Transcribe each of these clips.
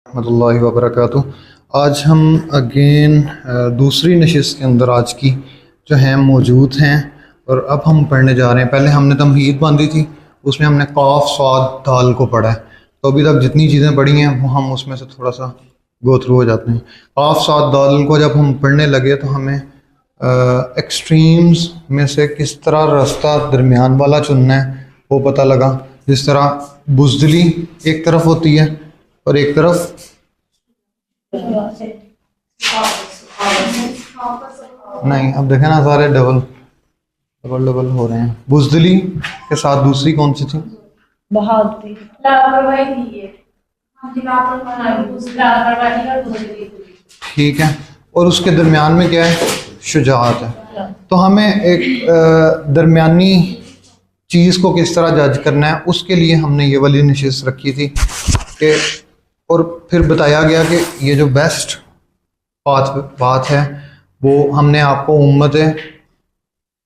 रहमतुल्लाहि व बरकातुहू। आज हम अगेन दूसरी नशिस्त के अंदर आज की जो हैं मौजूद हैं और अब हम पढ़ने जा रहे हैं। पहले हमने तमहीद बांधी थी, उसमें हमने काफ स्वाद दाल को पढ़ा है। तो अभी तक जितनी चीज़ें पढ़ी हैं वो हम उसमें से थोड़ा सा गो थ्रू हो जाते हैं। काफ स्वाद दाल को जब हम पढ़ने लगे तो हमें एक्सट्रीम्स में से किस तरह रास्ता दरमियान वाला चुनना है वो पता लगा। जिस तरह बुज़दिली एक तरफ होती है और एक तरफ नहीं। अब देखें ना, सारे डबल डबल डबल हो रहे हैं। बुज़दिली के साथ दूसरी कौन सी थी? बहादुरी, ठीक है। और उसके दरमियान में क्या है? शुजाअत है। तो हमें एक दरमियानी चीज़ को किस तरह जज करना है उसके लिए हमने ये वाली नशिस्त रखी थी कि और फिर बताया गया कि ये जो बेस्ट बात है वो हमने आपको उम्मत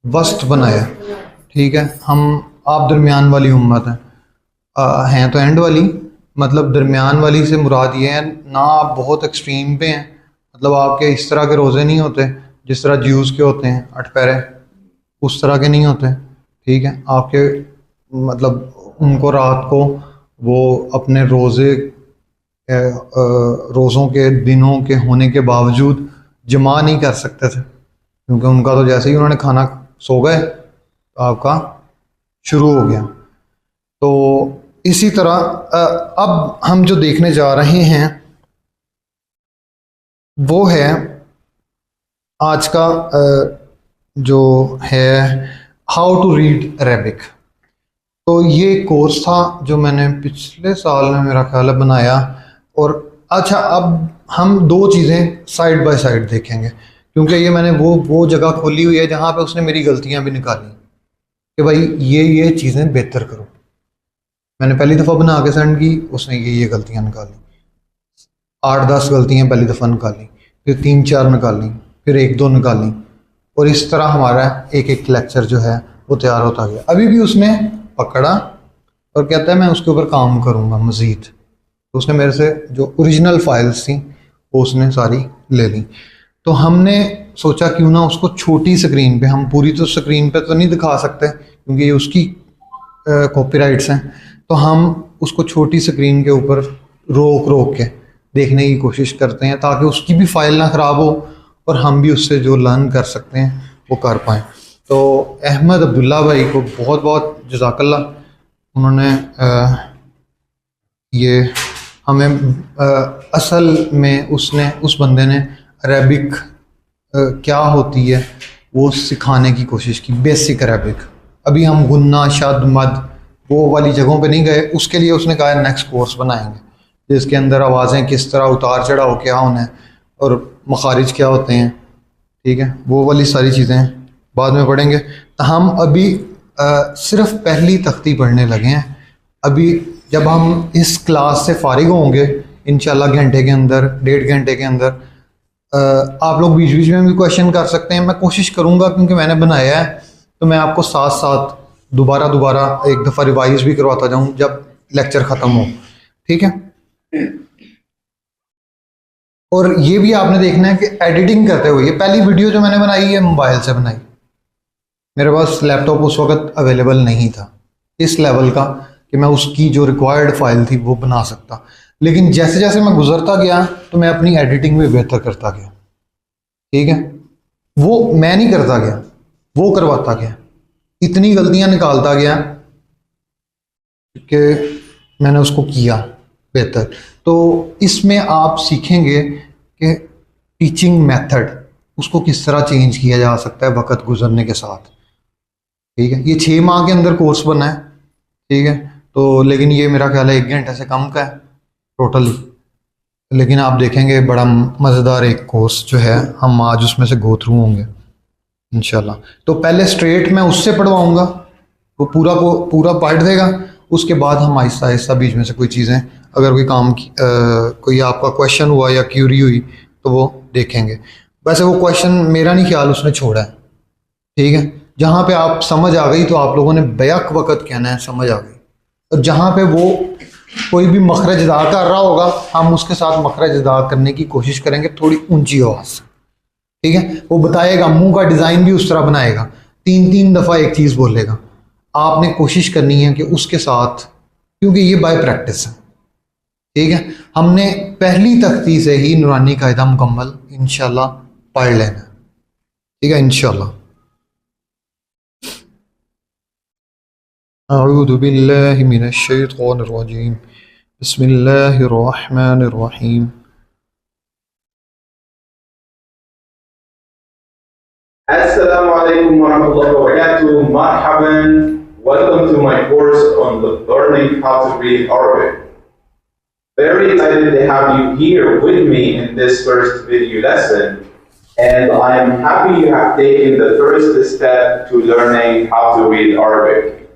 वस्त बनाया। ठीक है, आप दरमियान वाली उम्मत हैं तो एंड वाली, मतलब दरमियान वाली से मुराद ये है ना आप बहुत एक्सट्रीम पे हैं, मतलब आपके इस तरह के रोज़े नहीं होते जिस तरह ज्यूज़ के होते हैं 8 पहरे, उस तरह के नहीं होते। ठीक है, आपके मतलब उनको रात को वो अपने रोज़ों के दिनों के होने के बावजूद जमा नहीं कर सकते थे, क्योंकि उनका तो जैसे ही उन्होंने खाना सो गए तो आपका शुरू हो गया। तो इसी तरह अब हम जो देखने जा रहे हैं वो है आज का जो है हाउ टू रीड अरेबिक। तो ये कोर्स था जो मैंने पिछले साल में मेरा ख्याल है बनाया। और अच्छा, अब हम दो चीज़ें साइड बाय साइड देखेंगे, क्योंकि ये मैंने वो जगह खोली हुई है जहाँ पे उसने मेरी गलतियाँ भी निकाली कि भाई ये चीज़ें बेहतर करो। मैंने पहली दफ़ा बना के सेंड की, उसने ये गलतियाँ निकाली, 8-10 गलतियाँ पहली दफ़ा निकाली, फिर 3-4 निकाली, फिर 1-2 निकाली, और इस तरह हमारा एक लेक्चर जो है वो तैयार होता गया। अभी भी उसने पकड़ा और कहता है मैं उसके ऊपर काम करूँगा मज़ीद। तो उसने मेरे से जो ओरिजिनल फाइल्स थी वो उसने सारी ले ली। तो हमने सोचा क्यों ना उसको छोटी स्क्रीन पे, हम पूरी तो स्क्रीन पे तो नहीं दिखा सकते क्योंकि ये उसकी कॉपीराइट्स हैं, तो हम उसको छोटी स्क्रीन के ऊपर रोक के देखने की कोशिश करते हैं ताकि उसकी भी फाइल ना ख़राब हो और हम भी उससे जो लर्न कर सकते हैं वो कर पाएँ। तो अहमद अब्दुल्ला भाई को बहुत बहुत जज़ाकल्लाह, उन्होंने ये हमें असल में उस बंदे ने अरेबिक क्या होती है वो सिखाने की कोशिश की, बेसिक अरेबिक। अभी हम गुन्ना शद मद वो वाली जगहों पे नहीं गए, उसके लिए उसने कहा है नेक्स्ट कोर्स बनाएंगे जिसके अंदर आवाज़ें किस तरह उतार चढ़ाव क्या होना है और मखारिज क्या होते हैं। ठीक है, वो वाली सारी चीज़ें बाद में पढ़ेंगे। तो हम अभी सिर्फ पहली तख्ती पढ़ने लगे हैं। अभी जब हम इस क्लास से फारिग होंगे इंशाल्लाह घंटे के अंदर, 1.5 घंटे के अंदर, आप लोग बीच बीच में भी क्वेश्चन कर सकते हैं। मैं कोशिश करूँगा क्योंकि मैंने बनाया है तो मैं आपको साथ साथ दोबारा एक दफ़ा रिवाइज भी करवाता जाऊँ जब लेक्चर ख़त्म हो। ठीक है, और ये भी आपने देखना है कि एडिटिंग करते हुए, ये पहली वीडियो जो मैंने बनाई है मोबाइल से बनाई, मेरे पास लैपटॉप उस वक्त अवेलेबल नहीं था इस लेवल का कि मैं उसकी जो रिक्वायर्ड फाइल थी वो बना सकता। लेकिन जैसे जैसे मैं गुजरता गया तो मैं अपनी एडिटिंग में बेहतर करता गया। ठीक है, वो मैं नहीं करता गया, वो करवाता गया, इतनी गलतियां निकालता गया कि मैंने उसको किया बेहतर। तो इसमें आप सीखेंगे कि टीचिंग मेथड उसको किस तरह चेंज किया जा सकता है वक्त गुजरने के साथ। ठीक है, ये 6 माह के अंदर कोर्स बना है। ठीक है, तो लेकिन ये मेरा ख्याल है 1 घंटे से कम का है टोटली, लेकिन आप देखेंगे बड़ा मज़ेदार एक कोर्स जो है हम आज उसमें से गो थ्रू होंगे इंशाल्लाह। तो पहले स्ट्रेट मैं उससे पढ़वाऊँगा, वो पूरा पढ़ देगा, उसके बाद हम आहिस्ता आहिस्ता बीच में से कोई चीज़ें अगर कोई कोई आपका क्वेश्चन हुआ या क्यूरी हुई तो वो देखेंगे। वैसे वो क्वेश्चन मेरा नहीं ख्याल उसने छोड़ा है। ठीक है, जहाँ पे आप समझ आ गई तो आप लोगों ने बैक वक़्त कहना है समझ आ गई, और जहाँ पे वो कोई भी मखरज अदा कर रहा होगा, हम उसके साथ मखरज अदा करने की कोशिश करेंगे थोड़ी ऊंची आवाज़ से, ठीक है। वो बताएगा, मुंह का डिज़ाइन भी उस तरह बनाएगा, 3-3 दफ़ा एक चीज़ बोलेगा। आपने कोशिश करनी है कि उसके साथ, क्योंकि ये बाय प्रैक्टिस है, ठीक है। हमने पहली तख्ती से ही नूरानी कायदा मुकम्मल इंशाल्लाह पढ़ लेना, ठीक है, इंशाल्लाह। अऊज़ु बिल्लाहि मिनश शैतानिर रजीम, बिस्मिल्लाहिर रहमानिर रहीम। Assalamu alaikum wa rahmatullahi wa barakatuh. Marhaban. Welcome to my course on learning how to read Arabic. Very excited to have you here with me in this first video lesson. And I am happy you have taken the first step to learning how to read Arabic,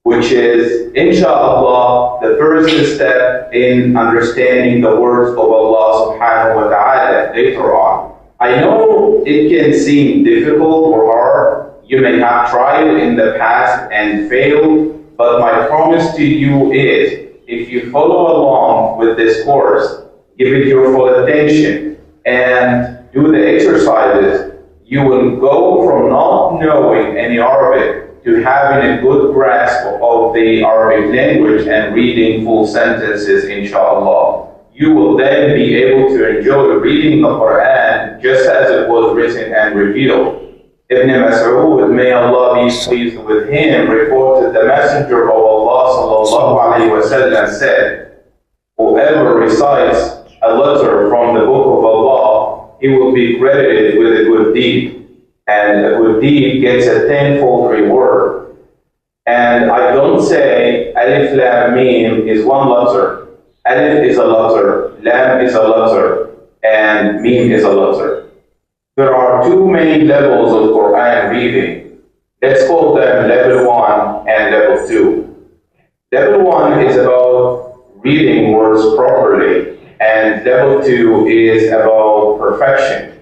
which is, inshallah, the first step in understanding the words of Allah subhanahu wa ta'ala later on. I know it can seem difficult or hard. You may have tried in the past and failed, but my promise to you is, if you follow along with this course, give it your full attention, and do the exercises, you will go from not knowing any Arabic to having a good grasp of the Arabic language and reading full sentences, inshallah. You will then be able to enjoy reading the Quran just as it was written and revealed. Ibn Mas'ud, may Allah be pleased with him, reported the Messenger of Allah sallallahu alaihi wasallam said, whoever recites a letter from the book of Allah, he will be credited with a good deed, and a good deed gets a tenfold reward. And I don't say Alif Lam Mim is one letter. Alif is a letter, Lam is a letter, and Mim is a letter. There are two main levels of Quran reading. Let's call them level 1 and level 2. Level 1 is about reading words properly, and level 2 is about perfection.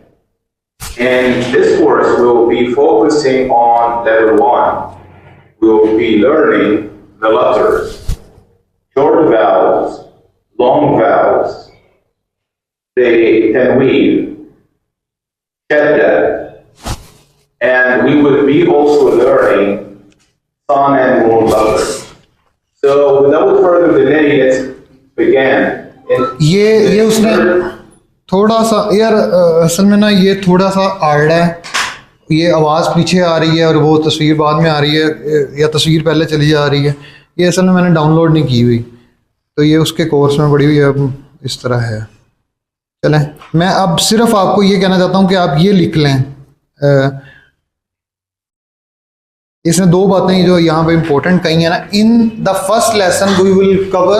In this course, we will be focusing on level 1. We will be learning the letters, short vowels, long vowels, the tanween, shadda, and we will be also learning sun and moon letters. So without further delay, let's begin. ये उसने थोड़ा सा यार, असल में ना ये थोड़ा सा आर्ड है, ये आवाज़ पीछे आ रही है और वो तस्वीर बाद में आ रही है, या तस्वीर पहले चली जा रही है। ये असल में मैंने डाउनलोड नहीं की हुई, तो ये उसके कोर्स में पड़ी हुई है, अब इस तरह है। चलें, मैं अब सिर्फ आपको ये कहना चाहता हूँ कि आप ये लिख लें। इसमें दो बातें जो यहाँ पे इंपॉर्टेंट कही है ना, in the first lesson we will cover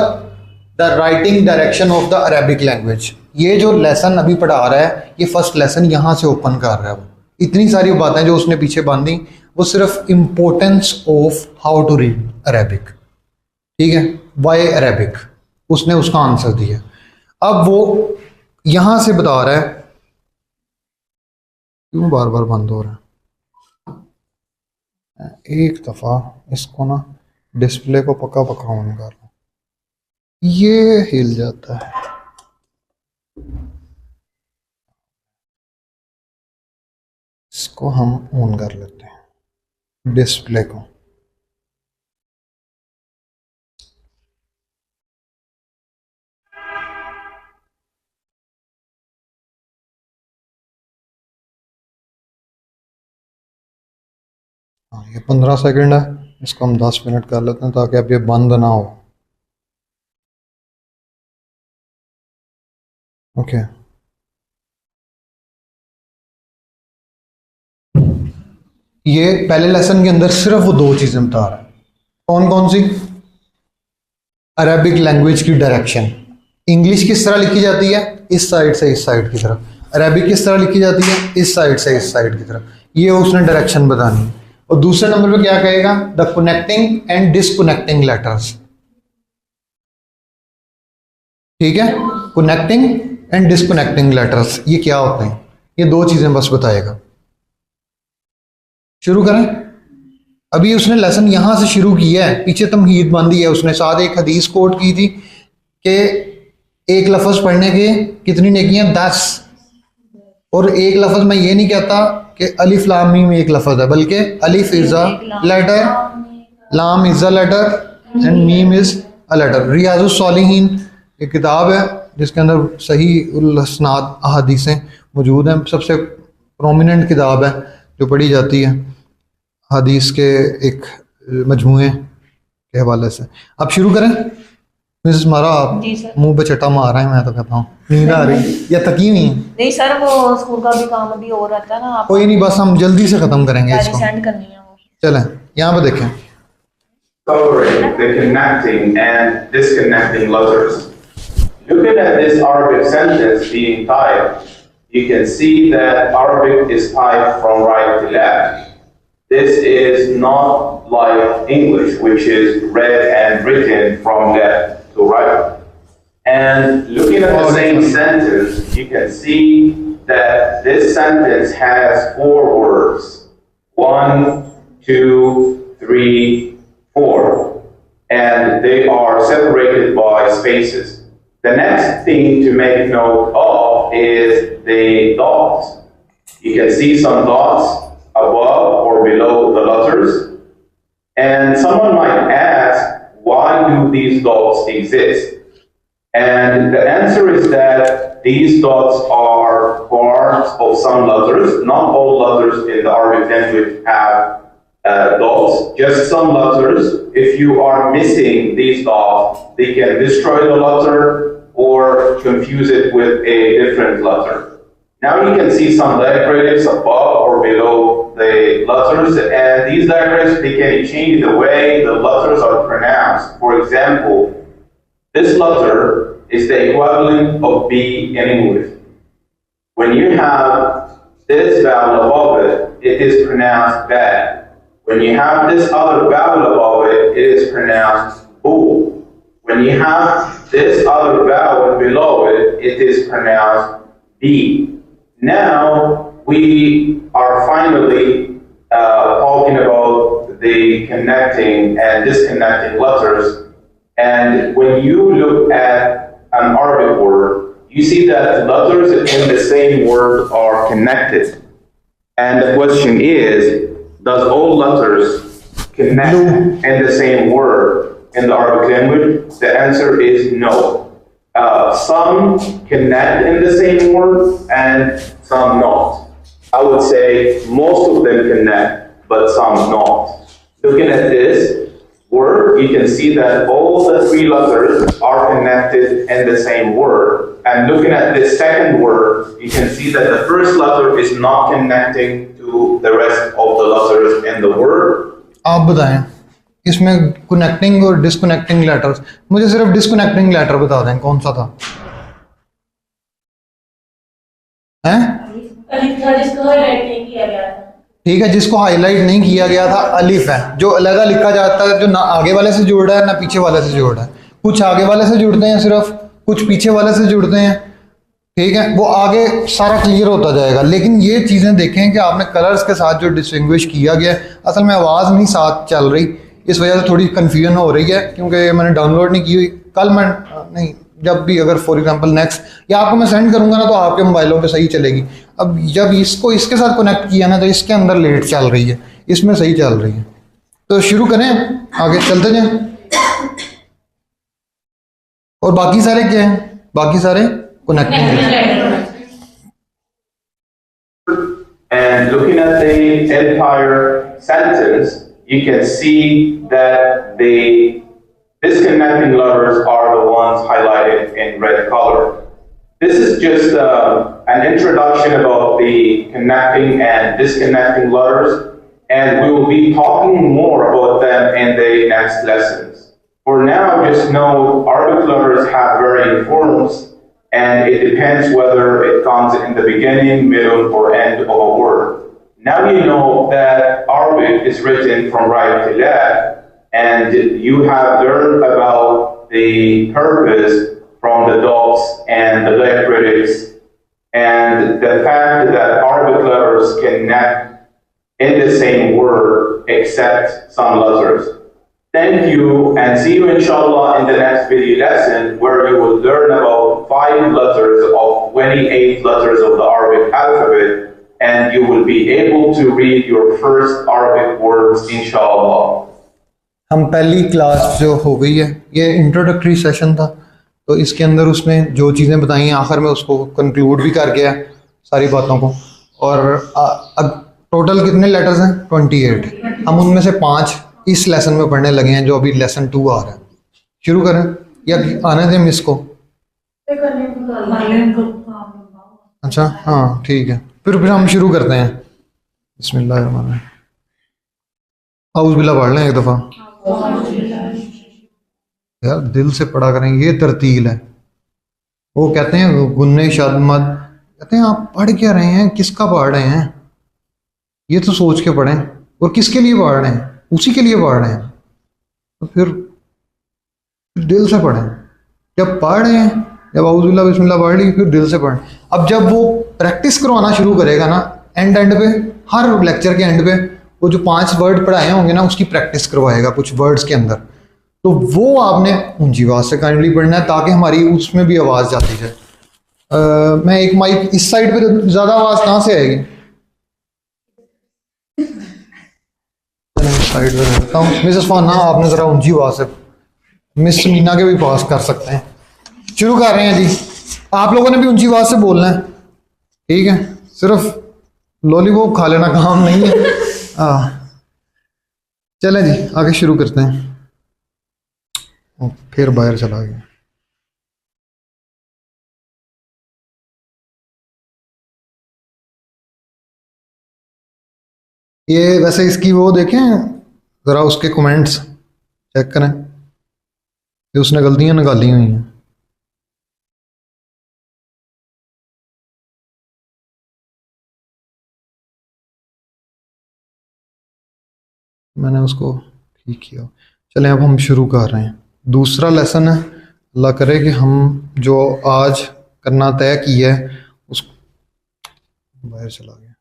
the writing direction of the Arabic language. ये जो लेसन अभी पढ़ा रहा है, ये फर्स्ट लेसन यहाँ से ओपन कर रहा है। वो इतनी सारी बातें जो उसने पीछे बांधी, वो सिर्फ importance of how to read Arabic, ठीक है, वाई अरेबिक, उसने उसका आंसर दिया। अब वो यहां से बता रहा है, क्यों बार बार बंद हो रहा है। एक दफा इसको ना डिस्प्ले को पक्का पक्का ऑन कर लो, ये हिल जाता है। इसको हम ऑन कर लेते हैं डिस्प्ले को। हाँ, ये 15 सेकंड है, इसको हम 10 मिनट कर लेते हैं ताकि अब ये बंद ना हो। ओके, ये पहले लेसन के अंदर सिर्फ वो दो चीजें बता रहा है। कौन कौन सी? अरेबिक लैंग्वेज की डायरेक्शन, इंग्लिश किस तरह लिखी जाती है, इस साइड से इस साइड की तरफ। अरेबिक किस तरह लिखी जाती है, इस साइड से इस साइड की तरफ। ये उसने डायरेक्शन बतानी है। और दूसरे नंबर पे क्या कहेगा, the connecting and disconnecting letters, ठीक है, कनेक्टिंग एंड डिसकनेक्टिंग लेटर्स ये क्या होते हैं, ये दो चीजें बस बताएगा। शुरू करें। अभी उसने लेसन यहाँ से शुरू किया है, पीछे तमहीद बांधी है उसने, साथ एक हदीस कोट की थी कि एक लफ्ज़ पढ़ने के कितनी नेकियां 10। और एक लफ्ज़ मैं ये नहीं कहता कि अलिफ लाम मीम एक लफ्ज़ है, बल्कि अलिफ इज़ अ लेटर, लाम इज़ अ लेटर एंड मीम is a letter. Riyazus Salihin एक किताब है जिसके अंदर सही उल इस्नाद अहादीसें मौजूद हैं, सबसे प्रोमिनेंट किताब है जो पढ़ी जाती है हदीस के एक मजमूए के हवाले से। अब शुरू करें। मिसेस मारा, आप जी सर। मुंह पे चटा मार रहे हैं, मैं तो कहता हूँ नींद आ रही या तकी हुई है? नहीं सर, वो स्कूल का भी काम अभी और रहता है ना, आप कोई नहीं, बस हम जल्दी से ख़त्म करेंगे पहले इसको। सेंड करनी है वो। चलें यहाँ पे देखें। Covering the connecting and disconnecting letters. Looking at this Arabic sentence being typed, you can see that Arabic is typed from right to left. This is not like English, which is read and written from left to right. And looking at the same sentence, you can see that this sentence has 4 words. 1, 2, 3, 4. And they are separated by spaces. The next thing to make note of is the dots. You can see some dots above or below the letters. And someone might ask, why do these dots exist? And the answer is that these dots are parts of some letters. Not all letters in the Arabic language have dots, just some letters. If you are missing these dots, they can destroy the letter or confuse it with a different letter. Now you can see some diacritics above or below the letters, and these diacritics, they can change the way the letters are pronounced. For example, this letter is the equivalent of B in English. When you have this vowel above it, it is pronounced bad. When you have this other vowel above it, it is pronounced boo. When you have this other vowel below it, it is pronounced B. Now we are finally talking about the connecting and disconnecting letters. And when you look at an Arabic word, you see that letters in the same word are connected. And the question is, does all letters connect in the same word in the Arabic language? The answer is no. Some connect in the same word and some not. I would say most of them connect, but some not. Looking at this word, you can see that all the 3 letters are connected in the same word. And looking at this second word, you can see that the first letter is not connecting to the rest of the letters in the word. आप बताएं इसमें connecting और disconnecting letters, मुझे सिर्फ disconnecting letter बता दें कौन सा था? हैं? अलिफ था जिसको हाईलाइट नहीं किया गया था। ठीक है, जिसको हाईलाइट नहीं किया गया था अलिफ है, जो अलग लिखा जाता है, जो ना आगे वाले से जुड़ रहा है ना पीछे वाले से जुड़ रहा है। कुछ आगे वाले से जुड़ते हैं सिर्फ, कुछ पीछे वाले से जुड़ते हैं। ठीक है, वो आगे सारा क्लियर होता जाएगा। लेकिन ये चीज़ें देखें कि आपने कलर्स के साथ जो डिस्टिंग्विश किया गया है, असल में आवाज़ नहीं साथ चल रही, इस वजह से थोड़ी कन्फ्यूजन हो रही है, क्योंकि मैंने डाउनलोड नहीं की हुई। कल मैं नहीं, जब भी अगर फॉर एग्जांपल नेक्स्ट या आपको मैं सेंड करूंगा ना तो आपके मोबाइलों पे सही चलेगी। अब जब इसको इसके साथ कनेक्ट किया ना तो इसके अंदर लेट चल रही है, इसमें सही चल रही है। तो शुरू करें, आगे चलते जाएं। और बाकी सारे क्या हैं? बाकी सारे कनेक्टिंग हैं। And looking at the entire sentence, you can see that the disconnecting letters are the ones highlighted in red color. This is just an introduction about the connecting and disconnecting letters, and we will be talking more about them in the next lessons. For now, just know Arabic letters have varying forms, and it depends whether it comes in the beginning, middle, or end of a word. Now you know that Arabic is written from right to left, and you have learned about the purpose from the dots and the diacritics, and the fact that Arabic letters connect in the same word except some letters. Thank you and see you inshallah in the next video lesson where you will learn about 5 letters of 28 letters of the Arabic alphabet and you will be able to read your first Arabic words inshallah. हम पहली class जो हो गई है ये introductory session था, तो इसके अंदर उसने जो चीज़ें बताई हैं आखिर में उसको कंक्लूड भी कर गया सारी बातों को। और अब टोटल कितने लेटर्स हैं? 28। हम उनमें से 5 इस लेसन में पढ़ने लगे हैं जो अभी लेसन 2 आ रहा है। शुरू करें या आने दें मिस को? अच्छा हाँ ठीक है, फिर हम शुरू करते हैं। बिस्मिल्लाह आउज़ बिल्लाह पढ़ लें एक दफ़ा। यार दिल से पढ़ा करें, ये तरतील है। वो कहते हैं गुन्ने शादमद, कहते हैं आप पढ़ क्या रहे हैं, किसका पढ़ रहे हैं, ये तो सोच के पढ़ें। और किसके लिए पढ़ रहे हैं? उसी के लिए पढ़ रहे हैं, तो फिर दिल से पढ़ें। जब पढ़ रहे हैं, जब औज़ुबिल्लाह बिस्मिल्लाह पढ़ ली, फिर दिल से पढ़ें। अब जब वो प्रैक्टिस करवाना शुरू करेगा ना, एंड पे, हर लेक्चर के एंड पे वो जो 5 वर्ड पढ़ाए होंगे ना उसकी प्रैक्टिस करवाएगा कुछ वर्ड्स के अंदर, तो वो आपने ऊंची आवाज़ से काइंडली पढ़ना है ताकि हमारी उसमें भी आवाज़ जाती जाए। मैं एक माइक इस साइड पे, ज़्यादा आवाज़ कहाँ से आएगी? साइड पे रखता हूँ। मिसेस फाना आपने ज़रा ऊंची आवाज़ से, मिस मीना के भी पास कर सकते हैं। शुरू कर रहे हैं जी, आप लोगों ने भी ऊंची आवाज़ से बोलना है, ठीक है? सिर्फ लॉलीपॉप खा लेना काम नहीं है। चलें जी आगे शुरू करते हैं। फिर बाहर चला गया। ये वैसे इसकी वो देखें ज़रा, उसके कमेंट्स चेक करें, ये उसने गलतियां निकाली हुई हैं। मैंने उसको ठीक किया। चलें अब हम शुरू कर रहे हैं। दूसरा लेसन है, अल्लाह करे कि हम जो आज करना तय किया है उस बाहर चला गया।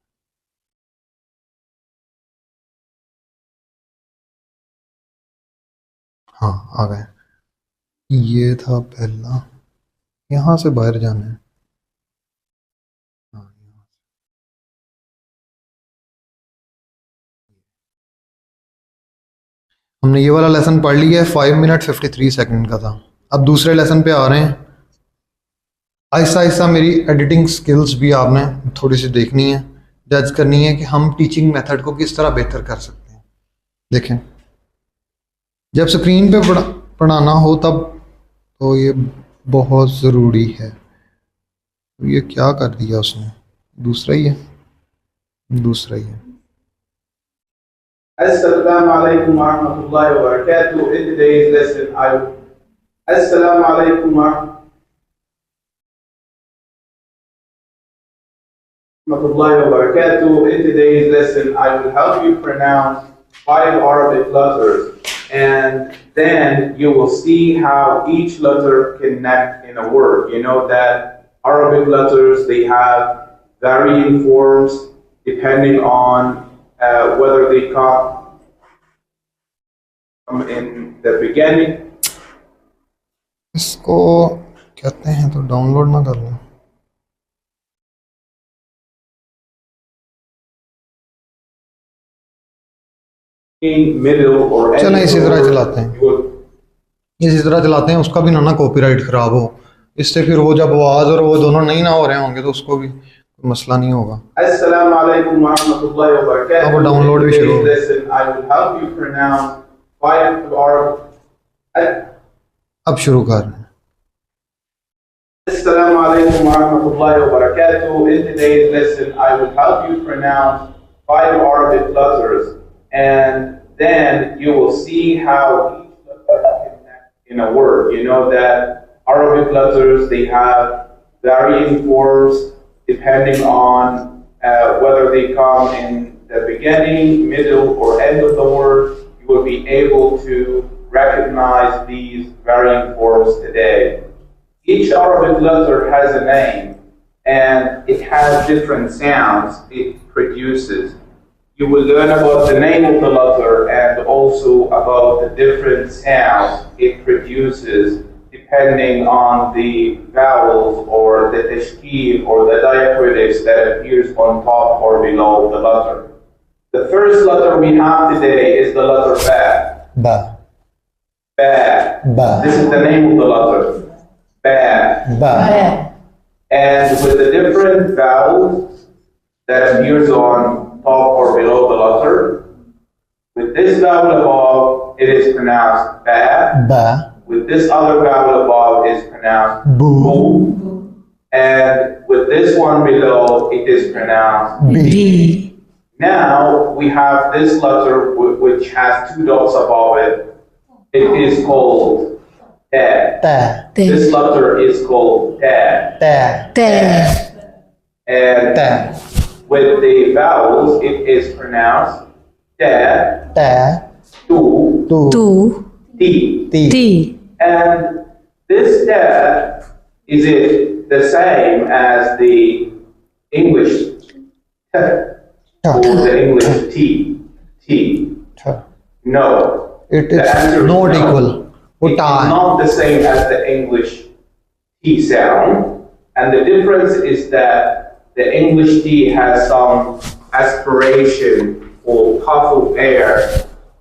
हाँ आ गए। ये था पहला, यहाँ से बाहर जाना है। हमने ये वाला लेसन पढ़ लिया है, 5 मिनट 53 सेकंड का था। अब दूसरे लेसन पे आ रहे हैं। आहिस्ता आहिस्ता मेरी एडिटिंग स्किल्स भी आपने थोड़ी सी देखनी है, जज करनी है कि हम टीचिंग मेथड को किस तरह बेहतर कर सकते हैं। देखें, जब स्क्रीन पे पढ़ाना हो तब तो ये बहुत ज़रूरी है। तो ये क्या कर दिया उसने? दूसरा ही है, दूसरा ही है। Assalamu alaikum wa rahmatullahi wa barakatuh. In today's lesson, Assalamu alaikum wa rahmatullahi wa barakatuh. In today's lesson, I will help you pronounce 5 Arabic letters, and then you will see how each letter connect in a word. You know that Arabic letters, they have varying forms depending on whether they come in the beginning. इसको कहते हैं तो download ना कर लो। Middle or end. चलें इसी तरह चलाते हैं, इसी तरह चलाते हैं। उसका भी ना कॉपीराइट खराब हो, इससे फिर वो जब आवाज़ और वो दोनों नहीं ना हो रहे होंगे तो उसको भी मसला नहीं होगा। Assalamu alaikum wa rahmatullahi wa barakatuh. अब डाउनलोड भी शुरू हो। Listen, I will help you pronounce 5 Arabic. अब शुरू कर रहे हैं। Assalamu alaikum wa rahmatullahi wa barakatuh. In today's lesson, I will help you pronounce 5 Arabic letters, and then you will see how each letter connects in a word. You know that Arabic letters, they have varying forms depending on whether they come in the beginning, middle, or end of the word. You will be able to recognize these varying forms today. Each Arabic letter has a name and it has different sounds it produces. you will learn about the name of the letter and also about the different sounds it produces depending on the vowels or the tashkeel or the diacritics that appears on top or below the letter. The first letter we have today is the letter Ba. Ba. Ba. Ba. This is the name of the letter. Ba. Ba. And with the different vowels that appears on top or below the letter, with this vowel above, it is pronounced Ba. Ba. With this other vowel above is pronounced Bu. Bu. And with this one below, it is pronounced B. Now we have this letter which has two dots above it. It is called Ta. Ta. This letter is called Ta. Ta. And Ta. with the vowels, it is pronounced Ta, Ta. Tu, Tu. Ti. Ti. And this Ta, is it the same as the English Ta Ta. or the English T? T. Ta. No. It The is answer is not no. equal. It is not the same as the English T sound. And the difference is that the English T has some aspiration or puff of air,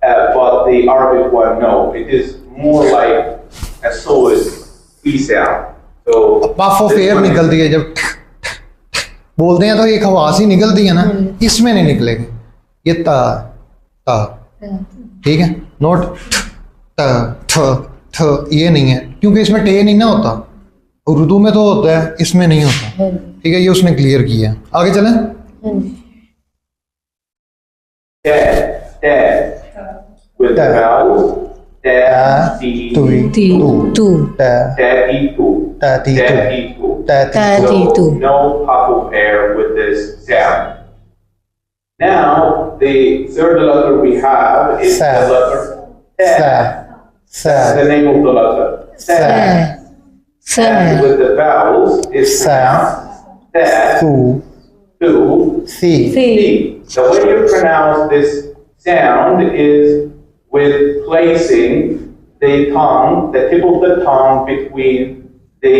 but the Arabic one, no. It is more like a solid T sound. So puff of this air one is- निकलती है जब बोलते हैं तो एक आवाज ही निकलती है ना, इसमें नहीं निकलेगी। ये ता ता ठीक है, नोट ट ठ ठ ये नहीं है, क्योंकि इसमें टे नहीं ना होता। उर्दू में तो होता है, इसमें नहीं होता। ठीक है, ये उसने क्लियर किया। आगे चलें। Ta, ta, with the Ta. vowels, ta, Ta, ti, tui, tu, tu, ta, ta, ti, tu, ta, ti, ta, tu, ti, tu. ta, ti, tu. ti, tu. So, no puff of air with this sound. Now, the third letter we have is Sa. the letter Ta. Sa, sa, That's the name of the letter. Sa. And with the vowels, it's Sa. pronounced Ta, tu, tu, si, ti. The way you pronounce this sound is with placing the tongue, the tip of the tongue between the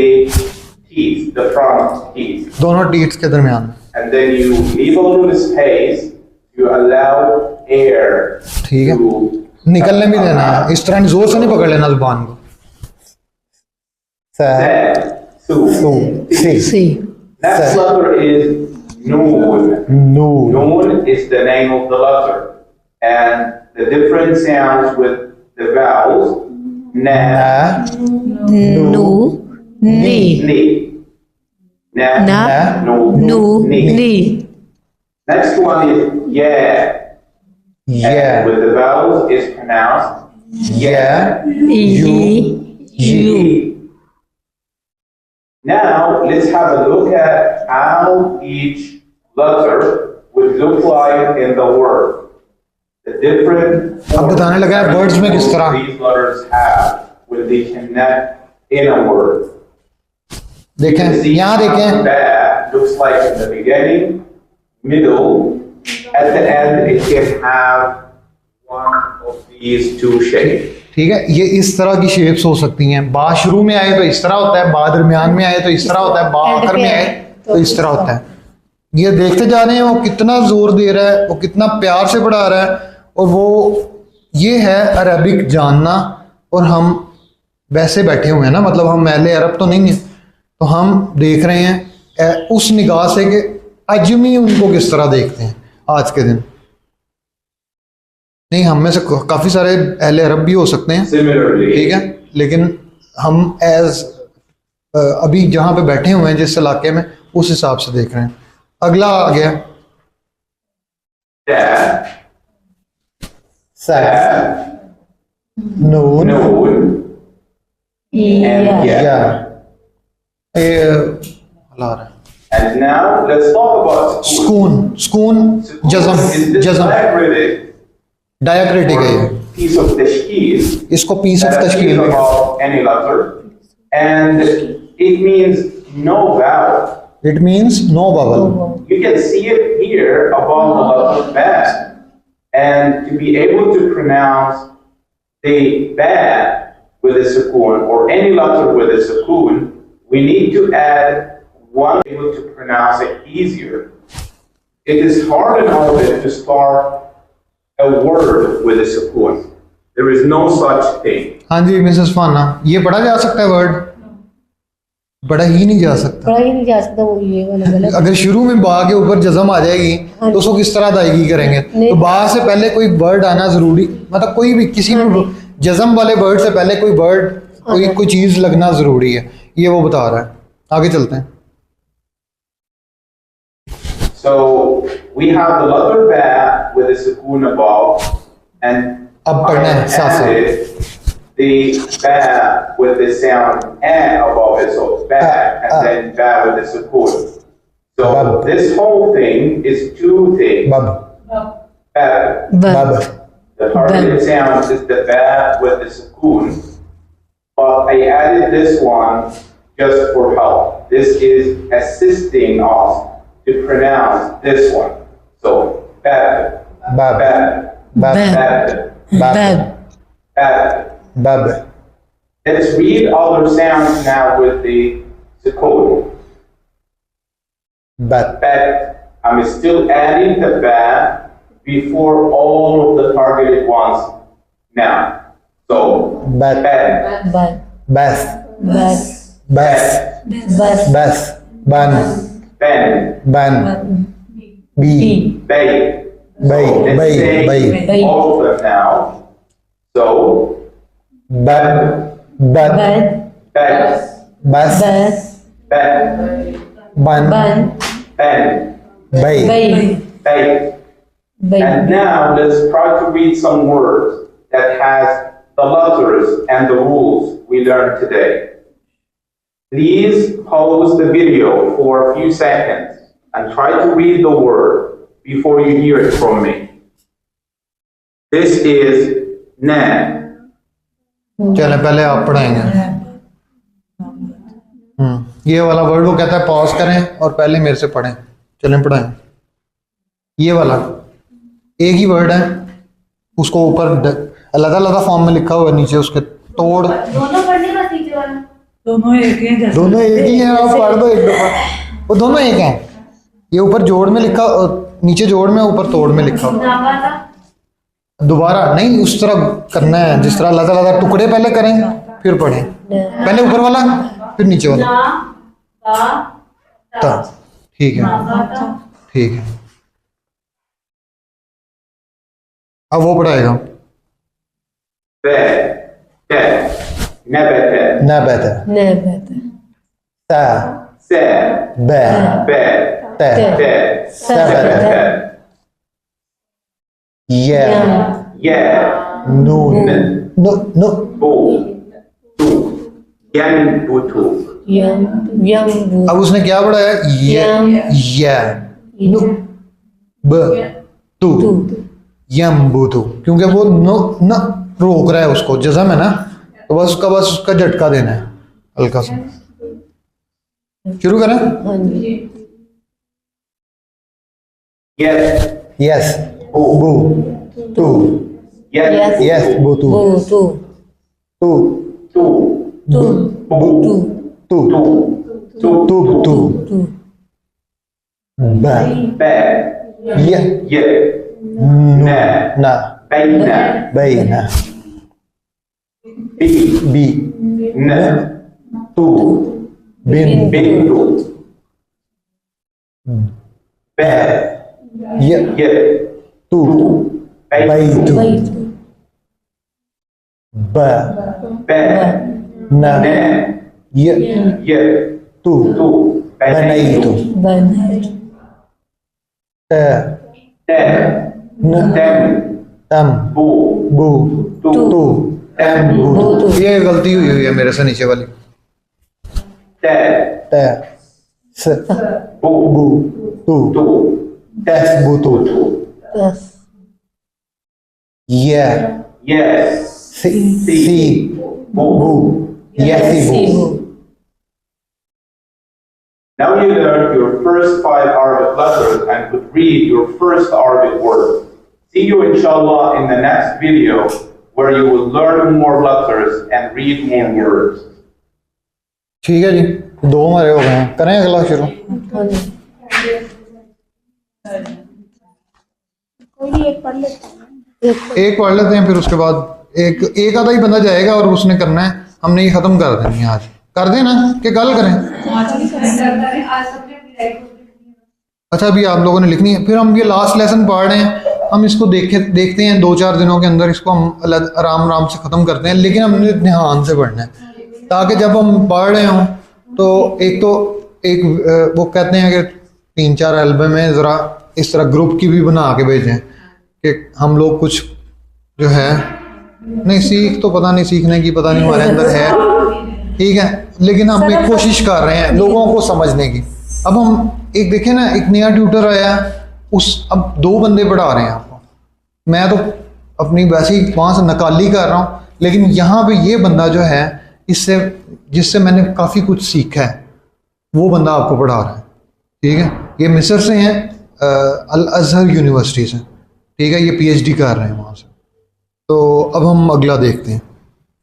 teeth, the front teeth. दोनों tits के दरमियान। And then you leave a little space, you allow air ठीक है, to निकलने भी देना है, इस तरह जोर से नहीं पकड़ लेना जुबान को। सा, Sa, su, ti. si, Next Sa. letter is Noon. nu, Noon is the name of the letter. And the different sounds with the vowels, na, na, Nu. Ni. ni. Na, Na. no, Nu. ni. Ni. Next one is yeah. And yeah, with the vowels is pronounced yeah, Yi. Yi. You. Now let's have a look at how each letter would look like in the word. The different अब बताने लगा है words में किस तरह। these letters have when they connect in a word. देखें, See यहाँ how देखें, that looks like in the beginning, middle, at the end it can have one of these two shapes. ठीक है, ये इस तरह की शेप्स हो सकती हैं। बा शुरू में आए तो इस तरह होता है, बा दरमियान में आए तो इस तरह होता है, बा आखिर में आए तो इस तरह होता है। ये देखते जा रहे हैं वो कितना जोर दे रहा है, वो कितना प्यार से पढ़ा रहा है, और वो ये है अरबिक जानना। और हम वैसे बैठे हुए हैं ना, मतलब हम अहले अरब तो नहीं है, तो हम देख रहे हैं उस निगाह से कि अजमी उनको किस तरह देखते हैं आज के दिन। नहीं, हम में से काफ़ी सारे अहले अरब भी हो सकते हैं, Similarly, ठीक है, लेकिन हम एज अभी जहाँ पे बैठे हुए हैं जिस इलाके में, उस हिसाब से देख रहे हैं। अगला आ गया da, सा, नून, noon, and Yeah. या ये हला रहा है। And now let's talk about सुकून, सुकून जज़म, Is this जज़म diacritic डायक्रिटिक है ये, or piece of tashkeel इसको पीस ऑफ that appears तशकील में, above any letter, and it means no vowel. It means no vowel. You can see it here above the letter ba. And to be able to pronounce the ba with a sukoon or any letter with a sukoon, we need to add one able to pronounce it easier. It is hard in Arabic to start a word with a sukoon. There is no such thing. हाँ जी Mrs फाना, ये पढ़ा जा सकता है word? पढ़ा ही नहीं जा सकता। पढ़ा ही नहीं जा सकता, वो ये वाला गलत। अगर शुरू में बा के ऊपर जज़म आ जाएगी तो उसको किस तरह अदायगी करेंगे? तो बा से पहले कोई वर्ड आना जरूरी, मतलब कोई भी किसी भी जज़म वाले वर्ड से पहले कोई वर्ड कोई चीज लगना जरूरी है, ये वो बता रहा है। आगे चलते हैं। So we have the letter ba with a sukoon above, and अब पढ़ना है साथ साथ। added the ba with the sound a above it, so ba and then ba with the sukoon. So Bab. this whole thing is two things. बब Bab. बब The targeted sound is the ba with the sukoon, but I added this one just for help. This is assisting us to pronounce this one. So bab, बब bab, बब bab, बब bab. बब। Let's read other sounds now with the sukoon. बब But I'm still adding the ba before all of the targeted ones now. So बब bad, बब बस बस बस बस बस बन ben, बन बी bay. बई Let's बई say बई all of them now. So बब बब बद bad, बस बस bad, बन बन ben, बई बई bay. बई And now let's try to read some words that has the letters and the rules we learned today. Please pause the video for a few seconds and try to read the word before you hear it from me. This is na. चले पहले आप पढ़ाएंगे। ये वाला word वो कहता है pause करें और पहले मेरे से पढ़ें। चलें पढ़ाएं। ये वाला एक ही वर्ड है, उसको ऊपर अलग अलग फॉर्म में लिखा हुआ है, नीचे उसके तोड़ दोनों पढ़ने का टीचर वाला। दोनों एक ही हैं जैसे दोनों एक ही हैं। आप पढ़ दो एक दफा, वो दोनों एक हैं। ये ऊपर जोड़ में लिखा, नीचे जोड़ में, ऊपर तोड़ में लिखा हुआ। नागा था। दोबारा नहीं, उस तरह करना है जिस तरह अलग अलग टुकड़े पहले करें फिर पढ़ें। पहले ऊपर वाला फिर नीचे वाला। ना का ता ठीक है, नागा था। ठीक है। अब वो पढ़ाएगा। Ba. Ta. Nabata. नबत नबत ता Sa. ब Ba. त Ta. Sabata. य Ya. नून नु नु Bu. Tu. Yan. Butu. यम यम बु अब उसने क्या पढ़ाया? य नु ब तू तू यम बुतु, क्योंकि वो नो न रोक रहा है उसको, जज़म है ना, तो बस उसका झटका देना है हल्का सा। शुरू करें। हाँ जी Yes. Yes Bu. बू तू Yes. यस बुतु बु तू तू Tu. तू Bu. तू तू Tu. Tu. तू तू तू ब Ba. य Ye. नू Na. ना Baina. बैना Bi. B Na. तू बिन Bintu. Ba. य Ye. तू बैतु वही तू ब Ba. न Na. य Ye. तू Tu. बनैतु बन त Ta. न Tem. तम Bu. बू Tu. तू Tem. बू। ये गलती हुई है मेरे से नीचे वाली। Ta. त स Bu. बू तू Tu. तस बुतु बस य Yes. सी Bu. बू यसी सी बू। बु Now you learned your first 5 Arabic letters and could read your first Arabic word. See you inshallah in the next video where you will learn more letters and read more words. ठीक है जी, 2 हमारे हो गए हैं, करें अगला शुरू। हाँ जी। कोई नहीं, एक पढ़ लेते हैं। एक पढ़ लेते हैं, फिर उसके बाद एक आधा ही बंदा जाएगा और उसने करना है, हमने ये खत्म कर देनी है आज। कर देना कि कल करें? अच्छा, अभी आप लोगों ने लिखनी है, फिर हम ये लास्ट लेसन पढ़ रहे हैं, हम इसको देखते हैं 2-4 दिनों के अंदर इसको हम आराम से ख़त्म करते हैं, लेकिन हमने ध्यान से पढ़ना है ताकि जब हम पढ़ रहे हों तो एक वो कहते हैं कि 3-4 एल्बम में ज़रा इस तरह ग्रुप की भी बना के भेजें कि हम लोग कुछ जो है नहीं सीख, तो पता नहीं सीखने की पता नहीं हमारे अंदर है, ठीक है, लेकिन हम एक कोशिश कर रहे हैं लोगों को समझने की। अब हम एक देखें ना, एक नया ट्यूटर आया, अब 2 बंदे पढ़ा रहे हैं आपको, मैं तो अपनी वैसे ही वहाँ से नकाली कर रहा हूँ, लेकिन यहाँ पे ये बंदा जो है इससे जिससे मैंने काफ़ी कुछ सीखा है, वो बंदा आपको पढ़ा रहा है, ठीक है। ये मिस्र से हैं, अल अज़हर यूनिवर्सिटी से, ठीक है, ये PhD कर रहे हैं वहाँ से। तो अब हम अगला देखते हैं।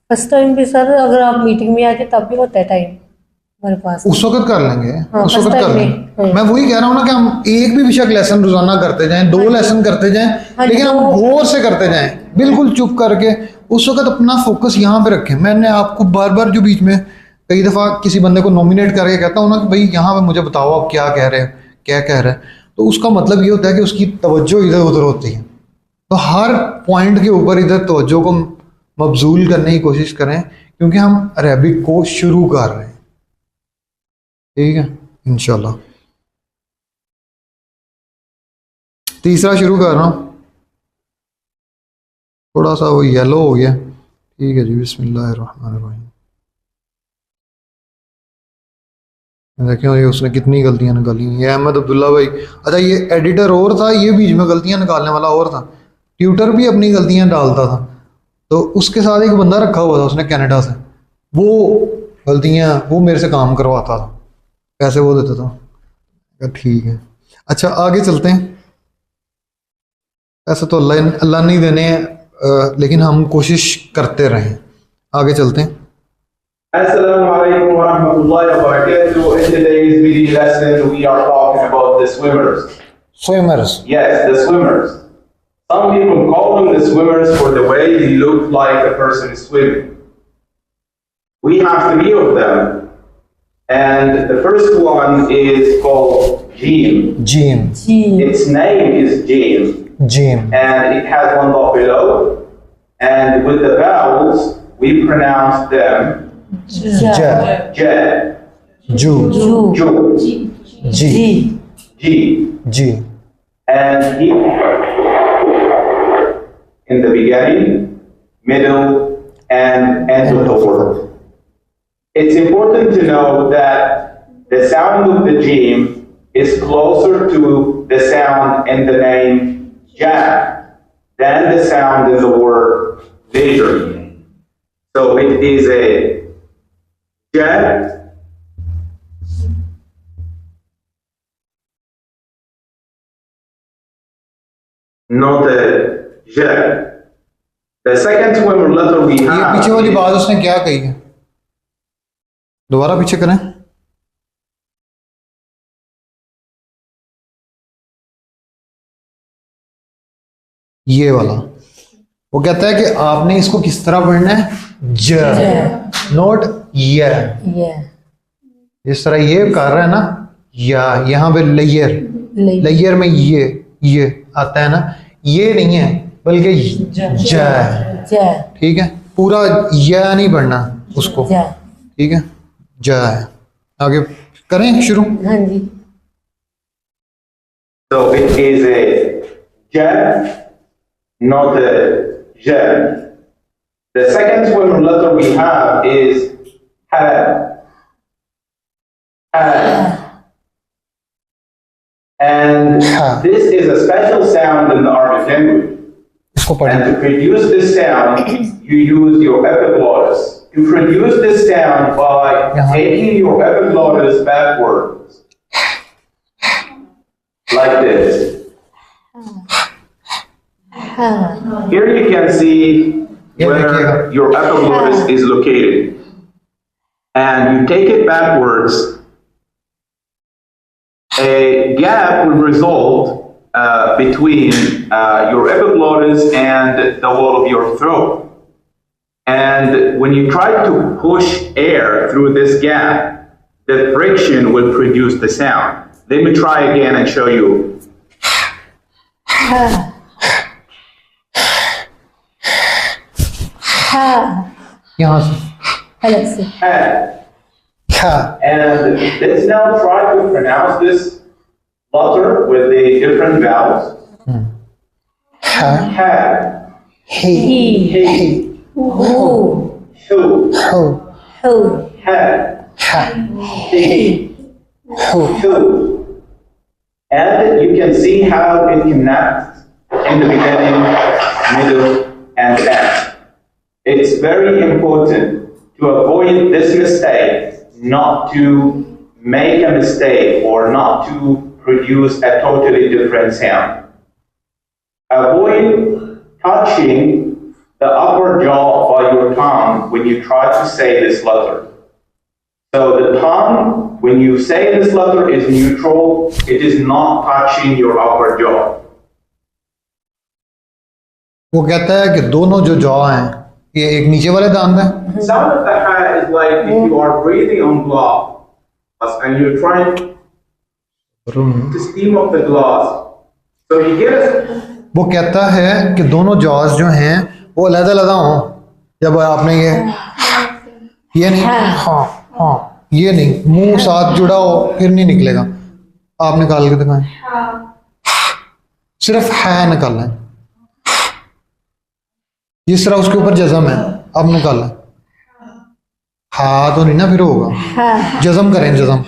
फर्स्ट टाइम भी सर अगर आप मीटिंग में आते तब भी होता है टाइम हमारे पास, उस वक्त कर लेंगे, हाँ, उस वक्त first कर time लेंगे। में, मैं वही कह रहा हूँ ना कि हम एक भी विषय लेसन रोजाना करते जाएं, 2 लेसन करते जाएं, हाँ, लेकिन हम गौर से करते जाएं, बिल्कुल चुप करके उस वक्त अपना फोकस यहाँ पे रखें। मैंने आपको बार बार जो बीच में कई दफ़ा किसी बंदे को नॉमिनेट करके कहता हूँ ना कि भाई यहाँ पे मुझे बताओ आप क्या कह रहे हो, क्या कह रहे हैं, तो उसका मतलब ये होता है कि उसकी तवज्जो इधर उधर होती है। तो हर पॉइंट के ऊपर इधर तवज्जो को मबजूल करने की कोशिश करें, क्योंकि हम अरेबिक को शुरू कर रहे हैं, ठीक है, इंशाल्लाह। तीसरा शुरू कर रहा हूँ, थोड़ा सा वो येलो हो गया, ठीक है जी। बिस्मिल्लाहिर्रहमानिर्रहीम। देखिए ये उसने कितनी गलतियां निकाली। ये अहमद अब्दुल्ला भाई, अच्छा ये एडिटर और था, ये बीच में गलतियां निकालने वाला और था, ट्यूटर भी अपनी गलतियां डालता था, तो उसके साथ एक बंदा रखा हुआ था उसने कनाडा से, वो गलतियां वो मेरे से काम करवाता था, पैसे वो देता था, ठीक है। अच्छा आगे चलते हैं, ऐसा तो अल्लाह नहीं देने हैं, लेकिन हम कोशिश करते रहें। आगे चलते हैं। Assalamu alaikum wa rahmatullahi wa barakatuh. In today's video lesson, we are talking about the swimmers. Swimmers. Yes, the swimmers. Some people call them the swimmers for the way they look like a person is swimming. We have 3 of them. And the first one is called Jim. Jim. Ji Its name is Jim. Jim. And it has 1 dot below. And with the vowels, we pronounce them जा J, Ju. जू Ju, G. Ji G. G. And he, in the beginning, middle, and end of the word. It's important to know that the sound of the Jim is closer to the sound in the name Jack than the sound in the word later. So it is a Jack, not a Jack. The second swimmer letter we ये have. पीछे वाली बात उसने क्या कही है, दोबारा पीछे करें। ये वाला वो कहता है कि आपने इसको किस तरह पढ़ना है, ज, नोट य। ये जिस तरह ये कर रहा है ना, या यहाँ पे लेयर, ले लेयर में ये आता है ना, ये नहीं है बल्कि ज है, जा ठीक है, पूरा या नहीं पढ़ना उसको, जा ठीक है, ज है। आगे करें शुरू। हाँ जी So it is a J, not a J. The second swimmer letter we have is Ha. Ha. And Ha. this is a special sound in the Arabic language. इसको And पढ़ें। to produce this sound, you use your epiglottis. You produce this sound by Yeah. taking your epiglottis backwards. Like this. हाँ Here you can see Yeah, where yeah. your epiglottis is located. And you take it backwards, a gap will result between your epiglottis and the wall of your throat. And when you try to push air through this gap, the friction will produce the sound. Let me try again and show you. हाँ हाँ यहाँ से अलग से Head. हाँ And let's now try to pronounce this letter with the different vowels. हाँ Head. हे ही He. हु Who. हो हु Head. हा He. हो Who. And you can see how it connects in the beginning, middle, and end. It's very important to avoid this mistake, not to make a mistake or not to produce a totally different sound. Avoid touching the upper jaw by your tongue when you try to say this letter. So the tongue, when you say this letter, is neutral. It is not touching your upper jaw. वो कहता है कि दोनों जो jaw हैं ये एक नीचे वाले दांत हैं Sound of the ha is like if you are breathing on glass and you're trying to steam up the glass. So you get a वो कहता है कि दोनों जॉज जो हैं वो अलग-अलग हों जब आपने ये नहीं हाँ हाँ ये नहीं मुंह साथ जुड़ा हो फिर नहीं निकलेगा आप निकाल के दिखाएं सिर्फ है निकालना है जिस तरह उसके ऊपर जज़म है अब निकालना है हाँ तो नहीं ना फिर होगा हाँ जज़म करें जज़म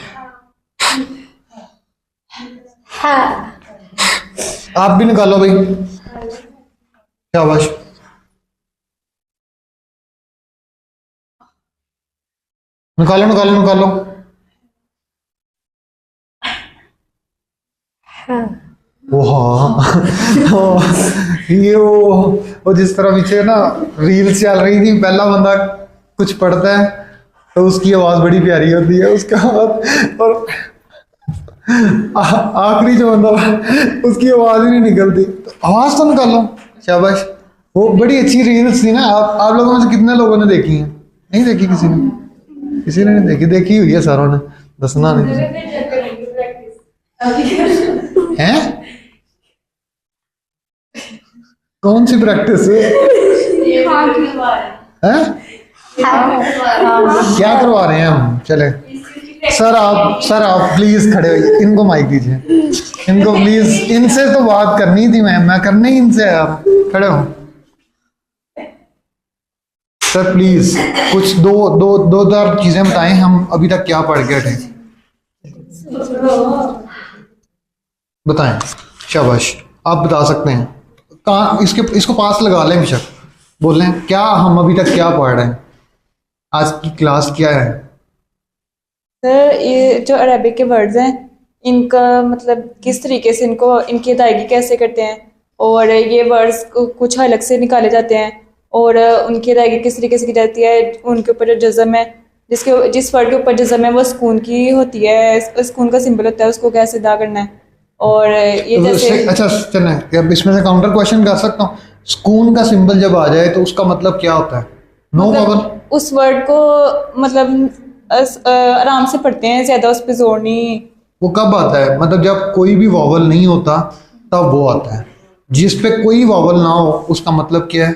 हाँ आप भी निकालो भाई शाबाश निकालो निकालो निकालो हाँ वो हाँ ये वो जिस तरह पीछे ना रील्स चल रही थी पहला बंदा कुछ पढ़ता है तो उसकी आवाज बड़ी प्यारी होती है उसका बाद और आखिरी जो बंदा उसकी आवाज ही नहीं निकलती तो आवाज तो निकालो शाबाश वो बड़ी अच्छी रील्स थी ना आप लोगों में से कितने लोगों ने देखी हैं नहीं देखी किसी ने नहीं देखी देखी हुई है सारों ने दसना नहीं हैं कौन सी प्रैक्टिस है हैं? क्या करवा रहे हैं हम चले सर आप प्लीज खड़े होइए इनको माइक दीजिए इनको प्लीज इनसे तो बात करनी थी मैं करने ही इनसे आया खड़े हो सर प्लीज कुछ दो चार चीजें बताएं हम अभी तक क्या पढ़ के हटे बताएं शाबाश आप बता सकते हैं कहाँ इसको पास लगा लें बेशक बोल रहे हैं क्या हम अभी तक क्या पढ़ रहे हैं आज की क्लास क्या है सर ये जो अरबिक के वर्ड्स हैं इनका मतलब किस तरीके से इनकी अदायगी कैसे करते हैं और ये वर्ड्स कुछ अलग से निकाले जाते हैं और उनकी अदायगी किस तरीके से की जाती है उनके ऊपर जो जज़म है जिस वर्ड के ऊपर जज़म है वो सुकून की होती है सुकून का सिंबल होता है उसको कैसे अदा करना है और ये जैसे अच्छा चलें अब इसमें से काउंटर क्वेश्चन कर सकता हूँ सुकून का सिंबल जब आ जाए तो उसका मतलब क्या होता है नो मतलब उस वर्ड को मतलब आराम से पढ़ते हैं ज्यादा उस पर जोर नहीं वो कब आता है मतलब जब कोई भी वॉवल नहीं होता तब वो आता है जिस पे कोई वॉवल ना हो उसका मतलब क्या है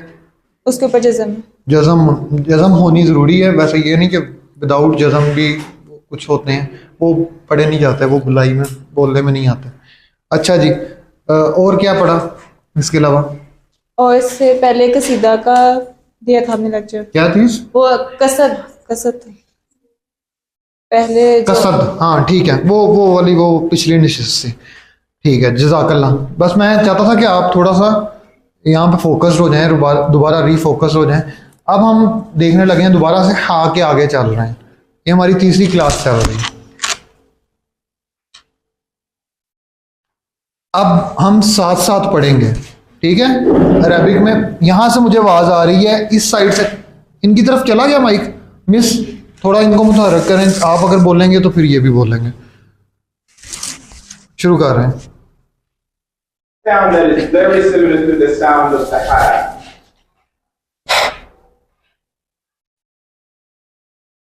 उसके ऊपर जज़म जज़म होनी ज़रूरी है वैसे ये नहीं कि विदाउट जज़म भी कुछ होते हैं वो पढ़े नहीं जाते वो बुलाई में बोलने में नहीं आते अच्छा जी और क्या पढ़ा इसके अलावा और इससे पहले कसीदा का दिया था हमने लेक्चर क्या चीज़ वो कसद पहले कसद हाँ ठीक है वो वाली वो पिछली निशिस्त से ठीक है जज़ाकल्लाह बस मैं चाहता था कि आप थोड़ा सा यहाँ पे फोकस्ड हो जाएं दोबारा रीफोकस हो जाएं अब हम देखने लगे हैं दोबारा से हा के आगे चल रहे हैं ये हमारी तीसरी क्लास चल रही है अब हम साथ साथ पढ़ेंगे ठीक है। अरेबिक में यहाँ से मुझे आवाज़ आ रही है, इस साइड से इनकी तरफ चला गया माइक, मिस थोड़ा इनको मुतहरक करें, आप अगर बोलेंगे तो फिर ये भी बोलेंगे। शुरू कर रहे हैं। Sound that is very similar to the sound of the ha.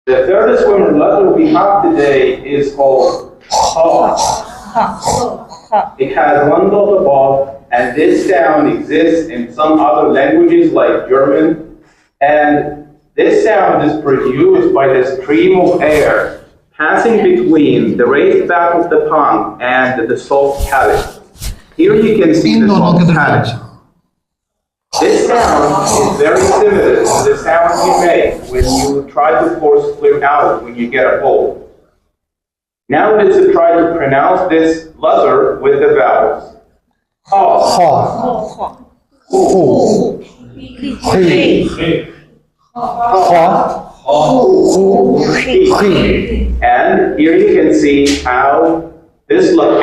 The third swimmer letter we have today is called ha. It has one dot above, and this sound exists in some other languages like German. And this sound is produced by the stream of air passing between the raised back of the tongue and the soft palate. Here you can see in the दोनों के soft दरमियान palate. This sound is very similar to the sound you make when you try to force phlegm out when you get a cold. Now let's try to pronounce this letter with the vowels. Ha, हा, hu, ही, हा, ही। and here you can see how this letter,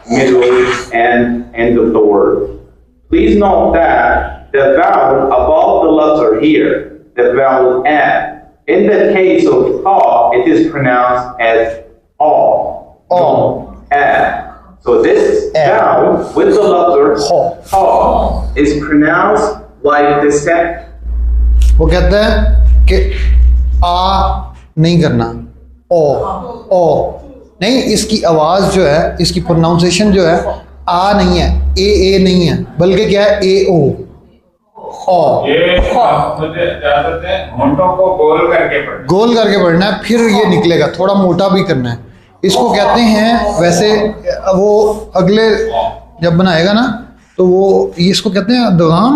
middle and end of the word. Please note that the vowel above the letter here, the vowel n, in the case of ha, it is pronounced as a. So this vowel with the letter ha is pronounced like the sound. वो कहता है कि आ नहीं करना, ओ नहीं, इसकी आवाज़ जो है, इसकी प्रोनाउंसिएशन जो है आ नहीं है, ए नहीं है, बल्कि क्या है, ए ओ। ये मुझे इजाजत है, होंठों को गोल करके पढ़ना है, फिर ये निकलेगा, थोड़ा मोटा भी करना है। इसको कहते हैं, वैसे वो अगले जब बनाएगा ना तो वो इसको कहते हैं दगाम।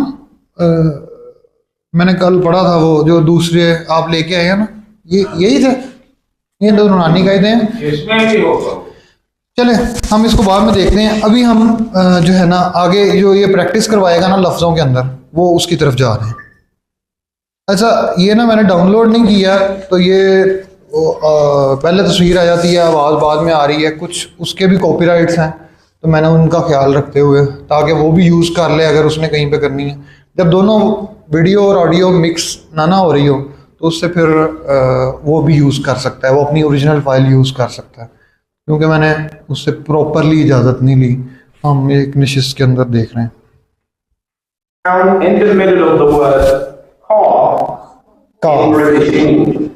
मैंने कल पढ़ा था, वो जो दूसरे आप लेके आए हैं ना, ये यही थे, ये दो नुरानी कायदे हैं। इसमें भी होगा। चले हम इसको बाद में देखते हैं। अभी हम जो है ना आगे जो ये प्रैक्टिस करवाएगा ना लफ्ज़ों के अंदर, वो उसकी तरफ जा रहे हैं। अच्छा, ये ना मैंने डाउनलोड नहीं किया, तो ये पहले तस्वीर आ जाती है, आवाज़ बाद में आ रही है, कुछ उसके भी कॉपीराइट्स हैं, तो मैंने उनका ख्याल रखते हुए ताकि वो भी यूज़ कर ले अगर उसने कहीं पे करनी है। जब दोनों वीडियो और ऑडियो मिक्स ना हो रही हो तो उससे फिर वो भी यूज़ कर सकता है, वो अपनी ओरिजिनल फाइल यूज़ कर सकता है, क्योंकि मैंने उससे प्रॉपरली इजाज़त नहीं ली। हम एक नशिस्त के अंदर देख रहे हैं। Sound in the middle of the word ka in British English,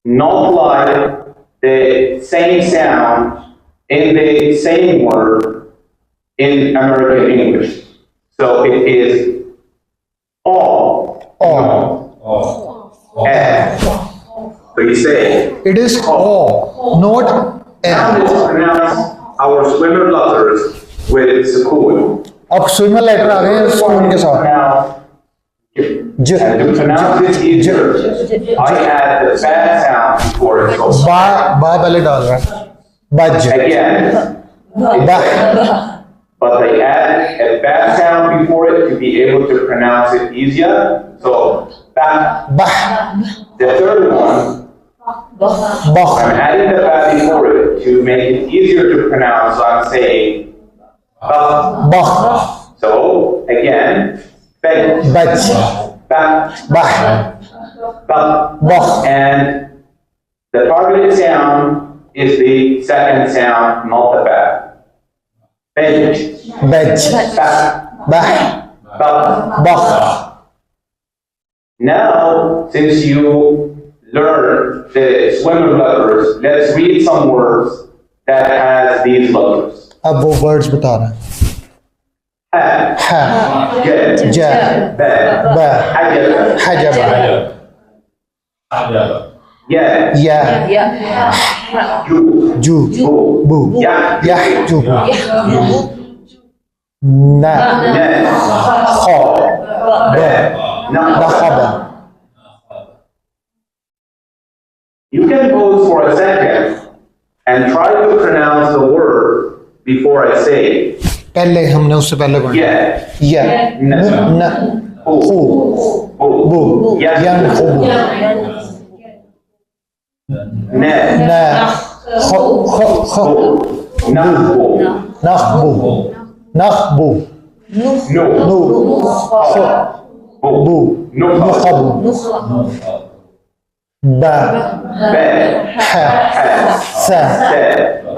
not like the same sound in the same word in American English. So it is So you say It is o, not now let's pronounce our swimmer letters with sukoon. अब swimmer letter आ गए हैं spoon के साथ। ज, And to pronounce this easier, I add the bad sound before it. So बा पहले डाल रहा है, बज, again, बा, but I add a bad sound before it to be able to pronounce it easier. So ba. बा, The third one, बख, I'm adding the ba before it to make it easier to pronounce. So I'm saying ba. बख, So again, beg, बज, ba, बह, ba. बख, And the targeted sound is the second sound, not the ba. Beg, बज, ba, बह, ba. बख। Now, since you learned the swimmer letters, let's read some words that has these letters. अब वो words बता रहे हैं। Ha, है, j, ज, ba, ब, hajab, हजब, ya, या, ju, जू, bu, बू, ya, यह, जू, न, ne, खौ, be, ब, na. नखब। You can pause for a second and try to pronounce the word before I say it. पहले हमने उससे पहले पढ़ा Yeah, य, न, bu, खू, bu, बू, yeah, यनखुबू, ne, न, ख, ख, ख, bu, nahbu, नखबू, नखबू No. नु बू नुखबू ब Be. ह स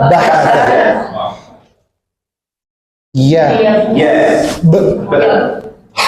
बहत य Yes. ब ह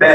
Be.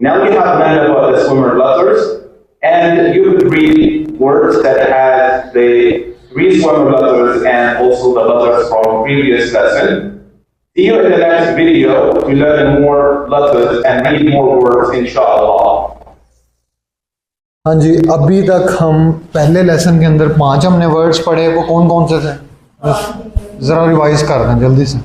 Now we have learned about the swimmer letters, and you could read words that have the 3 swimmer letters and also the letters from previous lesson. See you in the next video to learn more letters and read more words, inshallah. हाँ जी, अभी तक हम पहले lesson के अंदर 5 हमने words पढ़े, वो कौन कौन से थे? ज़रा रिवाइज कर दें जल्दी से।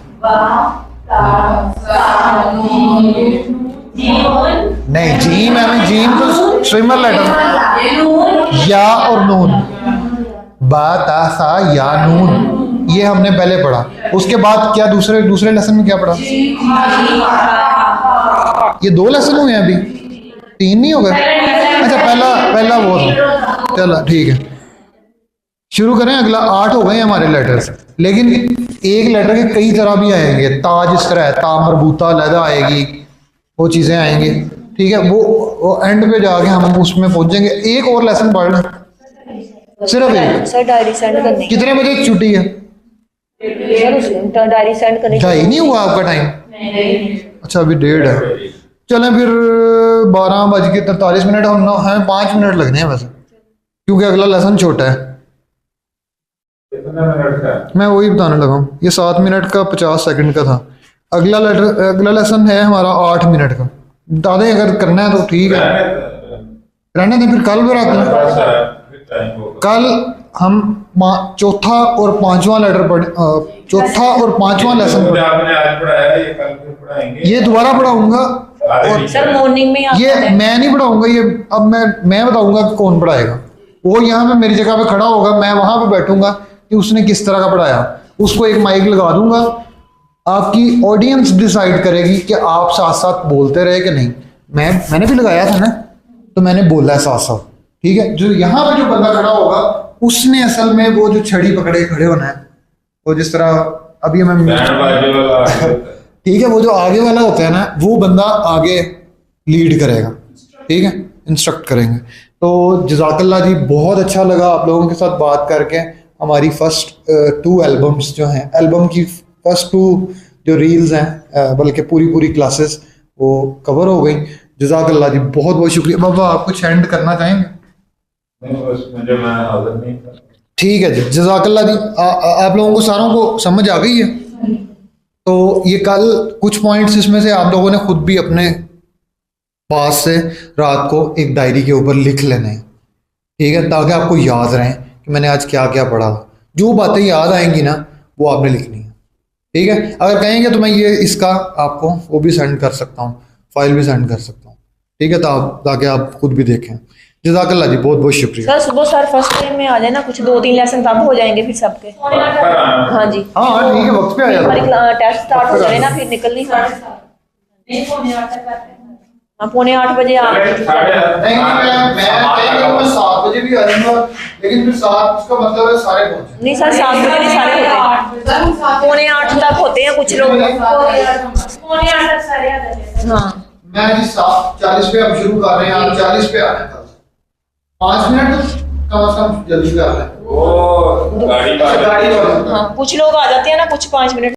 नहीं, जीम है, मैं जीम तो स्विमर लेटर, या और नून, बा ता सा या नून, ये हमने पहले पढ़ा। उसके बाद क्या दूसरे लेसन में क्या पढ़ा? ये 2 लेसन हुए हैं, अभी 3 नहीं हो गए? अच्छा, पहला वो था। चलो ठीक है, शुरू करें। अगला 8 हो गए हमारे लेटर्स, लेकिन एक लेटर के कई तरह भी आएंगे। ता जिस तरह है, ता मरबूता अलहदा आएगी, वो चीज़ें आएंगी, ठीक है। वो एंड पे जाके हम उसमें पहुंचेंगे। एक और लेसन पढ़ लें, सिर्फ एक। सर डायरी सेंड करनी कितने बजे छुट्टी है? सर डायरी सेंड करनी 2:30 नहीं हुआ आपका टाइम? अच्छा, अभी 1:30 है। चलें फिर 12:43 हम ना हैं, 5 मिनट लगने हैं वैसे, क्योंकि अगला लेसन छोटा है। कितने मिनट का? मैं वही बताने लगा हूँ, ये 7 मिनट का 50 सेकंड का था। अगला लेसन है हमारा 8 मिनट का। बता दें, अगर करना है तो ठीक है, रहने दें, फिर कल भी रख लें। कल हम चौथा और पांचवा लेटर चौथा और पांचवा लेसन आपने आज पढ़ाया, ये कल फिर पढ़ाएंगे। ये दोबारा पढ़ाऊंगा, और सर मॉर्निंग में ये मैं नहीं पढ़ाऊंगा, ये अब मैं बताऊंगा कि कौन पढ़ाएगा। वो यहाँ पे मेरी जगह पे खड़ा होगा, मैं वहां पे बैठूंगा कि उसने किस तरह का पढ़ाया। उसको एक माइक लगा दूंगा, आपकी ऑडियंस डिसाइड करेगी कि आप साथ साथ बोलते रहे कि नहीं। मैंने भी लगाया था ना, तो मैंने बोला है साथ साथ, ठीक है। जो यहाँ पे जो बंदा खड़ा होगा, उसने असल में वो जो छड़ी पकड़े खड़े होना है, वो जिस तरह अभी मैं ठीक है, वो जो आगे वाला होता है ना, वो बंदा आगे लीड करेगा, ठीक है, इंस्ट्रक्ट करेंगे। तो जज़ाकल्लाह जी, बहुत अच्छा लगा आप लोगों के साथ बात करके। हमारी फर्स्ट 2 एल्बम्स जो हैं, एल्बम की फर्स्ट 2 जो रील्स हैं, बल्कि पूरी क्लासेस वो कवर हो गई। जज़ाकल्लाह जी, बहुत बहुत शुक्रिया। बाबा, आप कुछ एंड करना चाहेंगे? मुझे मैं हाज़िर नहीं था। ठीक है जी, जज़ाकल्लाह जी। आप लोगों को सारों को समझ आ गई है? तो ये कल कुछ पॉइंट्स इसमें से आप लोगों ने खुद भी अपने पास से रात को एक डायरी के ऊपर लिख लेने हैं, ठीक है, ताकि आपको याद रहें कि मैंने आज क्या क्या पढ़ा। जो बातें याद आएंगी ना, वो आपने लिखनी है, ठीक है। अगर कहेंगे तो मैं ये इसका आपको वो भी सेंड कर सकता हूँ, फाइल भी सेंड कर सकता हूँ, ठीक है, ताकि आप खुद भी देखें। जज़ाकल्लाह जी, बहुत बहुत शुक्रिया। सर सुबह सर फर्स्ट टाइम में आ जाए ना, कुछ 2-3 लेसन तब हो जाएंगे फिर सबके। हाँ जी, हाँ ठीक है, वक्त पे आ जाता हमारी है। टेस्ट स्टार्ट हो जाए ना, फिर निकलनी है। हाँ, 7:45 बजे आ नहीं, मैं 7 बजे भी आ जाऊंगा, लेकिन फिर 7 उसका मतलब है सारे पहुंचे। नहीं सर, 7 बजे नहीं सारे होते हैं, 7:45 तक होते हैं कुछ लोग। हाँ, मैं जी 7:40 पे हम शुरू कर रहे हैं, आप 40 पे आ रहे हैं। 5 मिनट कम से कम जल्दी कर रहे हैं। वो गाड़ी गाड़ी वाला। हाँ, कुछ लोग आ जाते हैं ना, कुछ 5 मिनट